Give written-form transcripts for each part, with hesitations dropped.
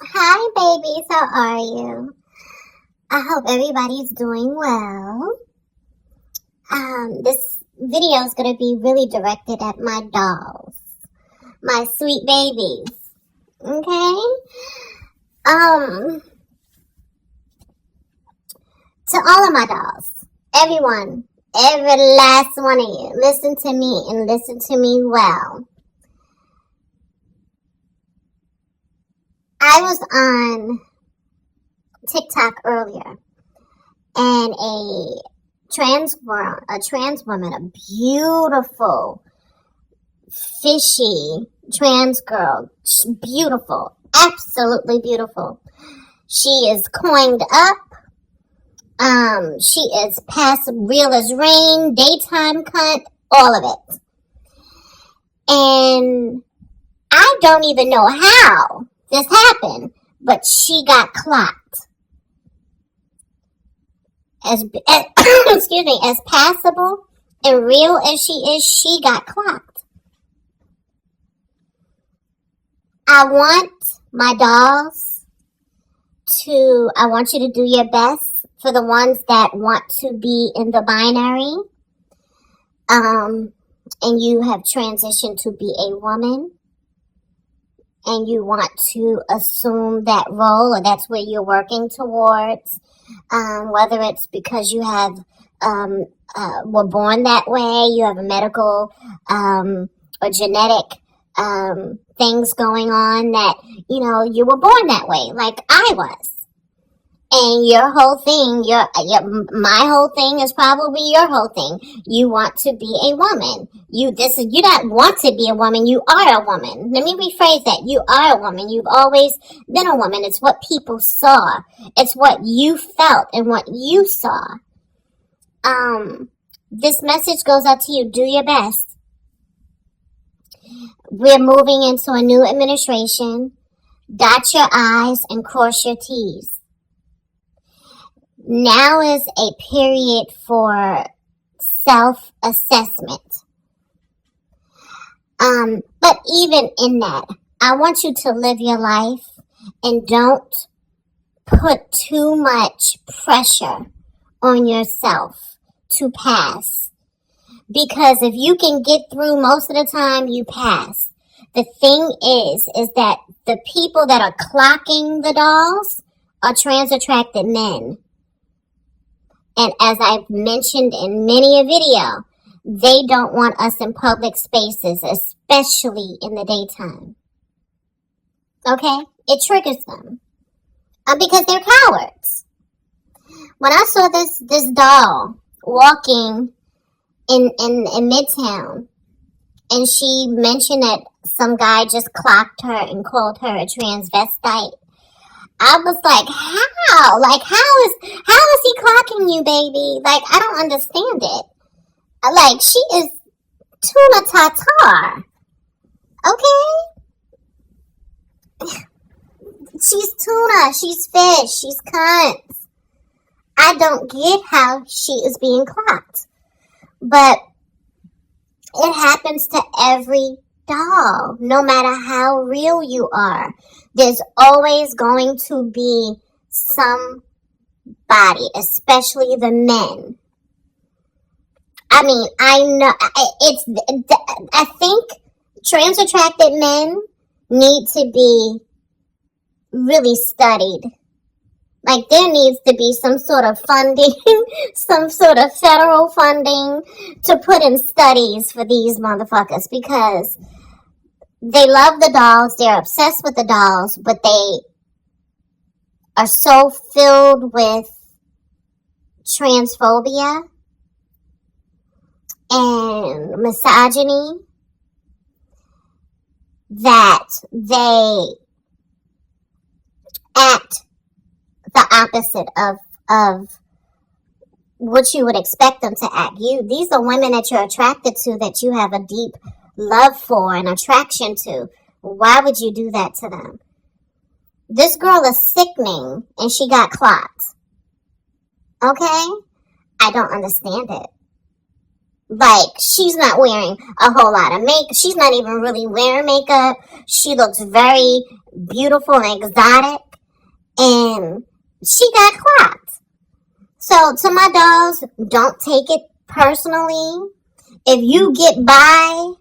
Hi, babies. How are you? I hope everybody's doing well. This video is going to be really directed at my dolls, my sweet babies. Okay? Um, to all of my dolls, everyone, every last one of you, listen to me and listen to me well. I was on TikTok earlier, and a trans woman, a beautiful, fishy trans girl, beautiful, absolutely beautiful. She is coined up. She is past real as rain, daytime cunt, all of it. And I don't even know how this happened, but she got clocked. Excuse me, as passable and real as she is, she got clocked. I want my dolls I want you to do your best for the ones that want to be in the binary, and you have transitioned to be a woman, and you want to assume that role, or that's where you're working towards, whether it's because you have were born that way, you have a medical or genetic things going on that, you were born that way, like I was. And your whole thing, my whole thing is probably your whole thing. You want to be a woman. You don't want to be a woman. You are a woman. Let me rephrase that. You are a woman. You've always been a woman. It's what people saw. It's what you felt and what you saw. This message goes out to you. Do your best. We're moving into a new administration. Dot your I's and cross your T's. Now is a period for self-assessment. But even in that, I want you to live your life and don't put too much pressure on yourself to pass. Because if you can get through most of the time, you pass. The thing is that the people that are clocking the dolls are trans-attracted men. And as I've mentioned in many a video, they don't want us in public spaces, especially in the daytime. Okay? It triggers them. Because they're cowards. When I saw this doll walking in Midtown, and she mentioned that some guy just clocked her and called her a transvestite, I was like, how? Like, how is he clocking you, baby? Like, I don't understand it. Like, she is tuna tartar. Okay? She's tuna. She's fish. She's cunt. I don't get how she is being clocked. But it happens to every doll, no matter how real you are. There's always going to be somebody, especially the men. I mean, I know I think trans-attracted men need to be really studied. Like, there needs to be some sort of funding, some sort of federal funding to put in studies for these motherfuckers, because they love the dolls, they're obsessed with the dolls, but they are so filled with transphobia and misogyny that they act the opposite of what you would expect them to act. These are women that you're attracted to, that you have a deep love for and attraction to. Why would you do that to them? This girl is sickening, and she got clocked. Okay? I don't understand it. Like, she's not wearing a whole lot of makeup. She's not even really wearing makeup. She looks very beautiful and exotic. And she got clocked. So, to my dolls, don't take it personally. If you get by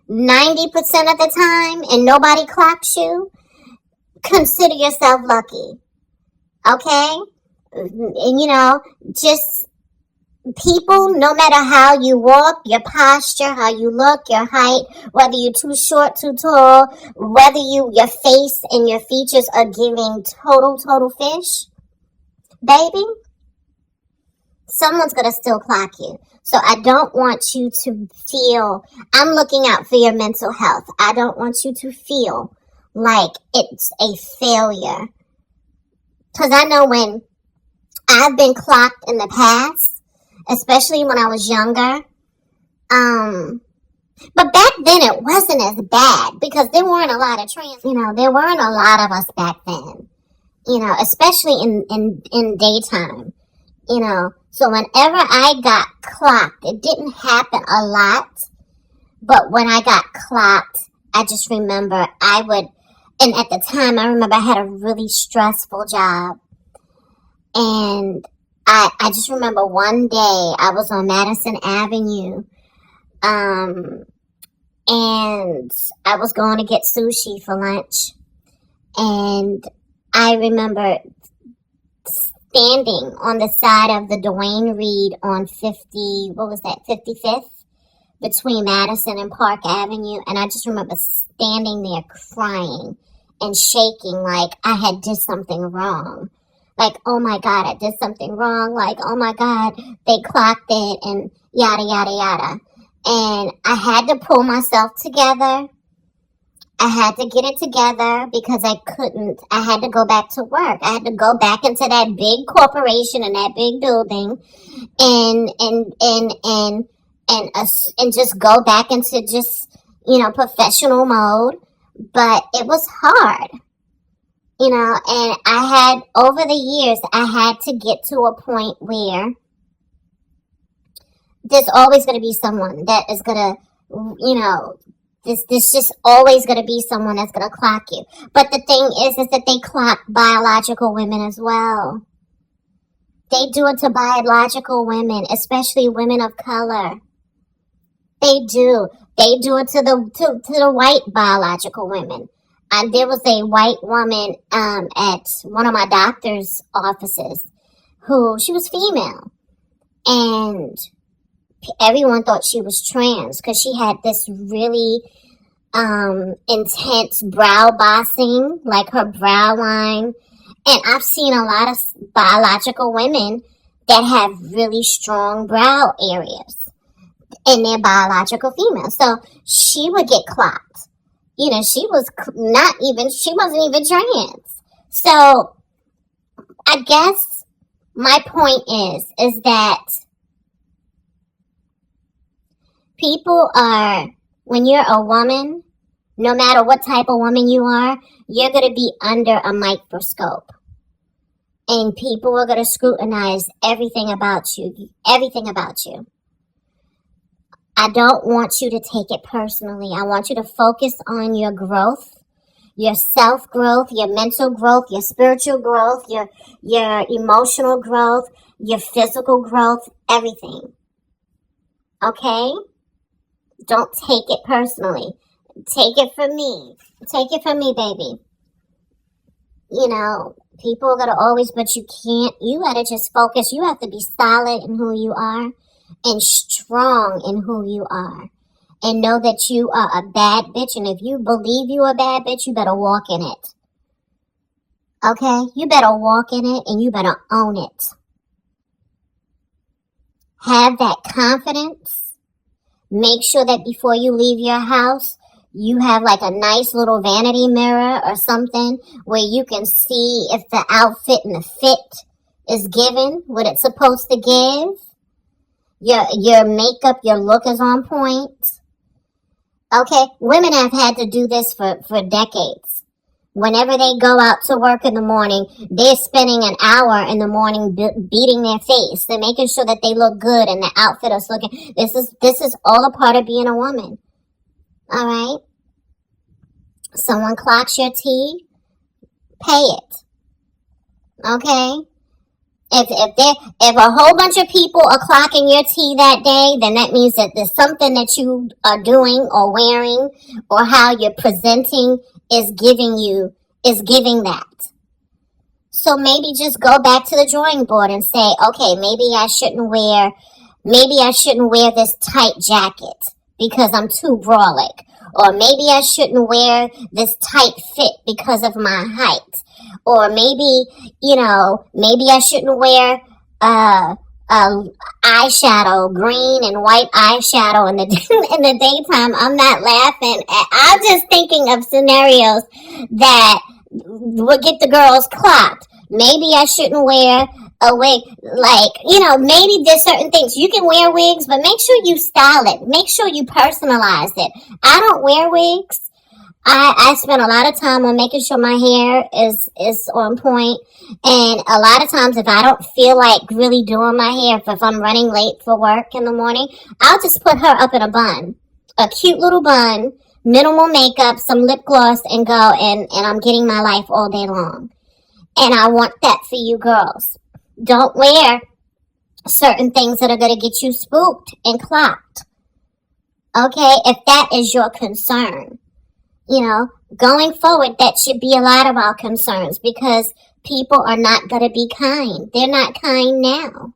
90% of the time and nobody clocks you, consider yourself lucky. Okay? And, you know, just people, no matter how you walk, your posture, how you look, your height, whether you're too short, too tall, whether your face and your features are giving total fish, baby, someone's going to still clock you. So I don't want you to feel, I'm looking out for your mental health. I don't want you to feel like it's a failure. Because I know when I've been clocked in the past, especially when I was younger, but back then it wasn't as bad because there weren't a lot of there weren't a lot of us back then, especially in daytime, so whenever I got clocked, it didn't happen a lot, but when I got clocked, I just remember and at the time, I remember I had a really stressful job, and I just remember one day I was on Madison Avenue, and I was going to get sushi for lunch, and I remember standing on the side of the Duane Reade on 55th, between Madison and Park Avenue, and I just remember standing there crying and shaking like I had did something wrong. Like, oh my God, I did something wrong. Like, oh my God, they clocked it and yada, yada, yada. And I had to pull myself together. I had to get it together because I had to go back to work. I had to go back into that big corporation and that big building and just go back into just, professional mode. But it was hard. And over the years, I had to get to a point where there's always going to be someone that is going to, there's just always going to be someone that's going to clock you. But the thing is that they clock biological women as well. They do it to biological women, especially women of color. They do. They do it to the white biological women. There was a white woman at one of my doctor's offices she was female, and everyone thought she was trans because she had this really intense brow bossing, like her brow line. And I've seen a lot of biological women that have really strong brow areas, and they're biological females. So she would get clocked. She wasn't even trans. So I guess my point is that when you're a woman, no matter what type of woman you are, you're going to be under a microscope. And people are going to scrutinize everything about you. I don't want you to take it personally. I want you to focus on your growth, your self-growth, your mental growth, your spiritual growth, your emotional growth, your physical growth, everything. Okay? Don't take it personally. Take it from me. Take it from me, baby. People are going to always, but you got to just focus. You have to be solid in who you are and strong in who you are. And know that you are a bad bitch. And if you believe you're a bad bitch, you better walk in it. Okay? You better walk in it and you better own it. Have that confidence. Make sure that before you leave your house, you have like a nice little vanity mirror or something where you can see if the outfit and the fit is given what it's supposed to give. Your makeup, your look is on point. Okay, women have had to do this for decades. Whenever they go out to work in the morning, they're spending an hour in the morning beating their face. They're making sure that they look good and the outfit is looking. This is all a part of being a woman. All right? Someone clocks your tea, pay it. Okay? If a whole bunch of people are clocking your tea that day, then that means that there's something that you are doing or wearing or how you're presenting is giving that. So maybe just go back to the drawing board and say, okay, maybe I shouldn't wear this tight jacket because I'm too brolic. Or maybe I shouldn't wear this tight fit because of my height. Or maybe I shouldn't wear eyeshadow, green and white eyeshadow in the in the daytime. I'm not laughing. I'm just thinking of scenarios that would get the girls clocked. Maybe I shouldn't wear a wig. Maybe there's certain things. You can wear wigs, but make sure you style it. Make sure you personalize it. I don't wear wigs. I spend a lot of time on making sure my hair is on point. And a lot of times if I don't feel like really doing my hair, if I'm running late for work in the morning, I'll just put her up in a bun. A cute little bun, minimal makeup, some lip gloss, and go, and I'm getting my life all day long. And I want that for you girls. Don't wear certain things that are going to get you spooked and clocked. Okay? If that is your concern. Going forward, that should be a lot of our concerns because people are not going to be kind. They're not kind now.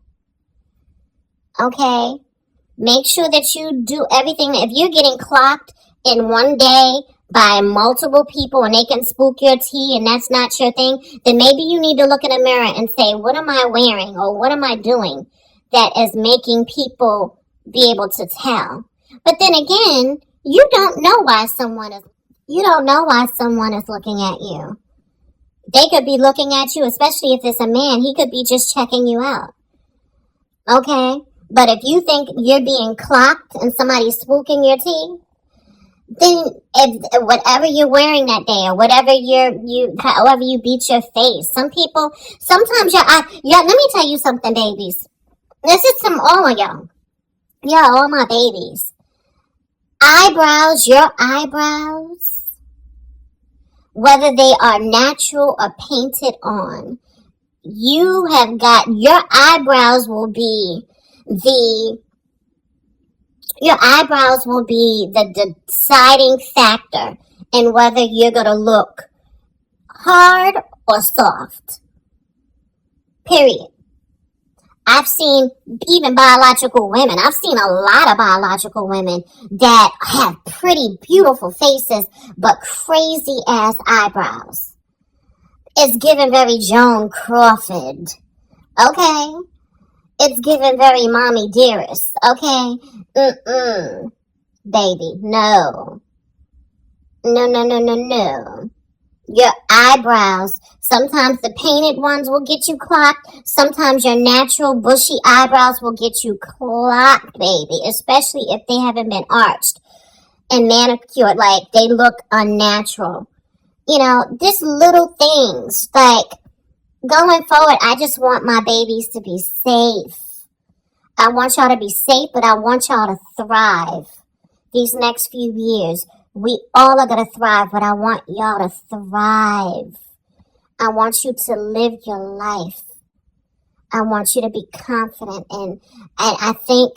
Okay? Make sure that you do everything. If you're getting clocked in one day by multiple people and they can spook your tea and that's not your thing, then maybe you need to look in the mirror and say, what am I wearing or what am I doing that is making people be able to tell? But then again, you don't know why someone is looking at you. They could be looking at you, especially if it's a man. He could be just checking you out. Okay? But if you think you're being clocked and somebody's spooking your tea, then if whatever you're wearing that day or however you beat your face, sometimes let me tell you something, babies. This is from all of y'all. Yeah, all my babies. Your eyebrows, whether they are natural or painted on, your eyebrows will be the deciding factor in whether you're going to look hard or soft. Period. I've seen even biological women. I've seen a lot of biological women that have pretty, beautiful faces, but crazy ass eyebrows. It's given very Joan Crawford. Okay? It's given very Mommy Dearest. Okay? Baby, no. No. Your eyebrows, sometimes the painted ones will get you clocked. Sometimes your natural bushy eyebrows will get you clocked, baby. Especially if they haven't been arched and manicured, like they look unnatural. Just little things. Like, going forward, I just want my babies to be safe. I want y'all to be safe, but I want y'all to thrive these next few years. We all are going to thrive, but I want y'all to thrive. I want you to live your life. I want you to be confident. And I think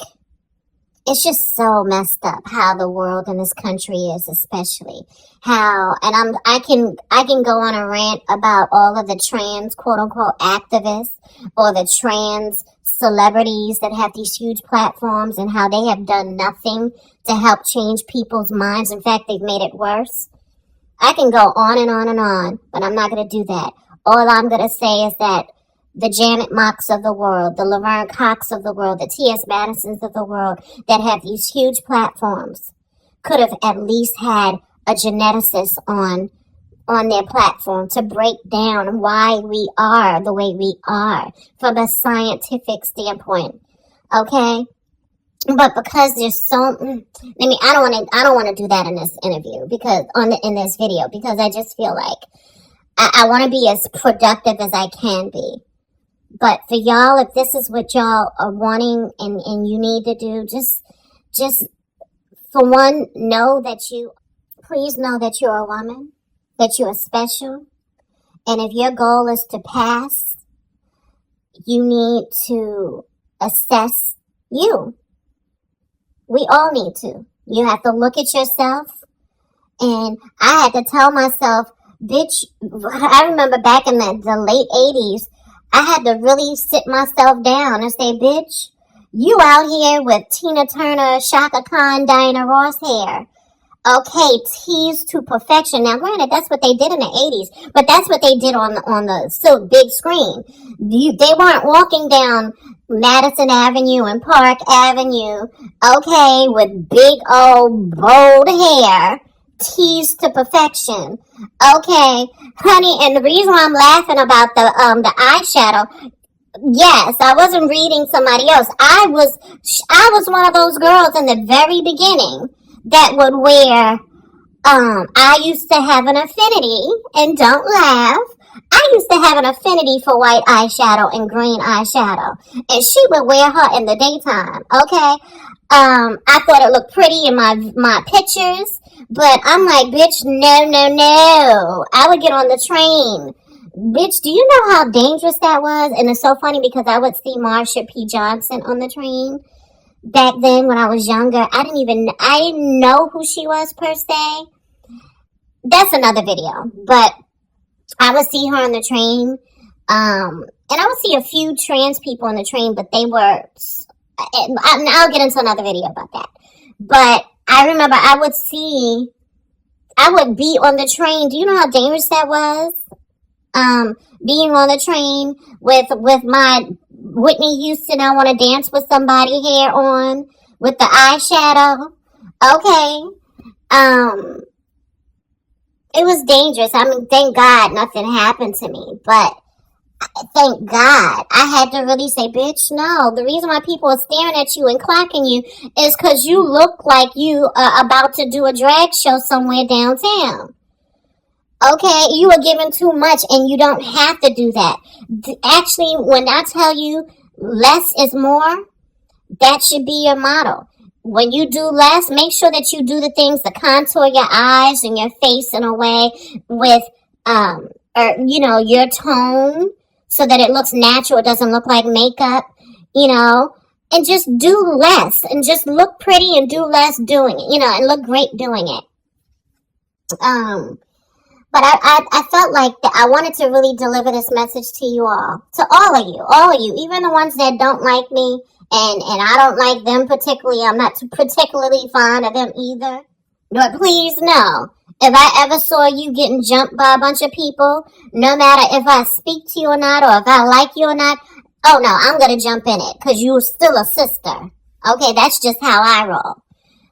it's just so messed up how the world in this country is, especially I can go on a rant about all of the trans quote unquote activists or the trans celebrities that have these huge platforms and how they have done nothing to help change people's minds. In fact, they've made it worse. I can go on and on and on, but I'm not going to do that. All I'm going to say is that the Janet Mocks of the world, the Laverne Cox of the world, the T.S. Madisons of the world that have these huge platforms could have at least had a geneticist on their platform to break down why we are the way we are from a scientific standpoint. Okay? But because there's I don't want to do that in this interview in this video, because I just feel like I want to be as productive as I can be. But for y'all, if this is what y'all are wanting and you need to do, just for one, please know that you're a woman, that you are special. And if your goal is to pass, you need to assess you. We all need to. You have to look at yourself. And I had to tell myself, bitch, I remember back in the late 80s, I had to really sit myself down and say, bitch, you out here with Tina Turner, Shaka Khan, Diana Ross hair. Okay, teased to perfection. Now, granted, that's what they did in the 80s, but that's what they did on the so big screen. They weren't walking down Madison Avenue and Park Avenue, okay, with big old bold hair, teased to perfection. Okay, honey, and the reason why I'm laughing about the eyeshadow, yes, I wasn't reading somebody else. I was one of those girls in the very beginning that would wear, I used to have an affinity, and don't laugh, I used to have an affinity for white eyeshadow and green eyeshadow, and she would wear her in the daytime, okay? I thought it looked pretty in my pictures, but I'm like, bitch, no. I would get on the train. Bitch, do you know how dangerous that was? And it's so funny because I would see Marsha P. Johnson on the train. Back then, when I was younger, I didn't know who she was per se. That's another video. But I would see her on the train. And I would see a few trans people on the train, but they were, I'll get into another video about that. But I remember I would be on the train. Do you know how dangerous that was? Being on the train with my Whitney Houston, I want to dance with somebody hair on, with the eyeshadow. Okay. It was dangerous. I mean, thank God nothing happened to me, but thank God. I had to really say, bitch, no. The reason why people are staring at you and clocking you is because you look like you are about to do a drag show somewhere downtown. Okay, you are giving too much and you don't have to do that. Actually, when I tell you less is more, that should be your motto. When you do less, make sure that you do the things to contour your eyes and your face in a way with, your tone so that it looks natural. It doesn't look like makeup, and just do less and just look pretty and do less doing it, and look great doing it. But I felt like that I wanted to really deliver this message to you all, to all of you, even the ones that don't like me, and I don't like them particularly. I'm not particularly fond of them either. But please know, if I ever saw you getting jumped by a bunch of people, no matter if I speak to you or not, or if I like you or not, oh no, I'm gonna jump in it, because you're still a sister. Okay, that's just how I roll.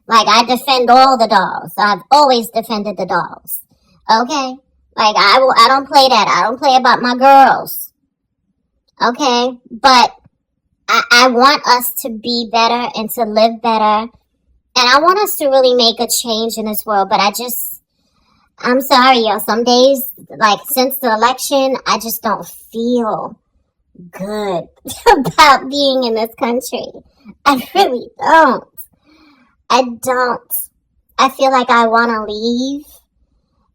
Like, I defend all the dolls. I've always defended the dolls. Okay? Like, I don't play that. I don't play about my girls. Okay? But I want us to be better and to live better. And I want us to really make a change in this world. But I'm sorry, y'all. Some days, like, since the election, I just don't feel good about being in this country. I really don't. I feel like I want to leave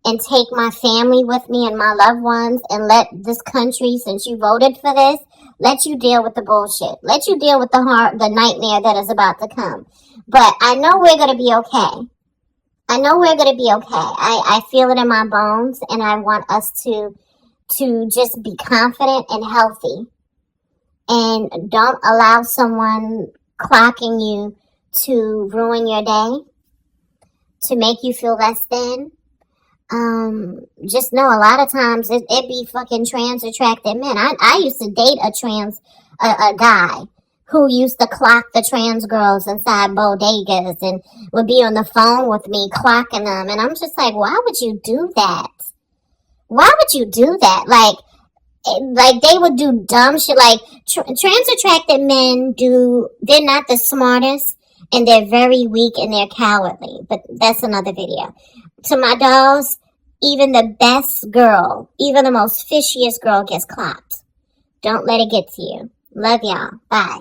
and take my family with me and my loved ones and let this country, since you voted for this, let you deal with the bullshit. Let you deal with the nightmare that is about to come. But I know we're going to be okay. I feel it in my bones, and I want us to just be confident and healthy. And don't allow someone clocking you to ruin your day, to make you feel less than. Just know a lot of times it be fucking trans attracted men. I used to date a guy who used to clock the trans girls inside bodegas and would be on the phone with me clocking them. And I'm just like, why would you do that? Why would you do that? Like they would do dumb shit. Like trans attracted men they're not the smartest, and they're very weak and they're cowardly. But that's another video. To my dolls, Even the best girl, even the most fishiest girl gets clocked. Don't let it get to you. Love y'all. Bye.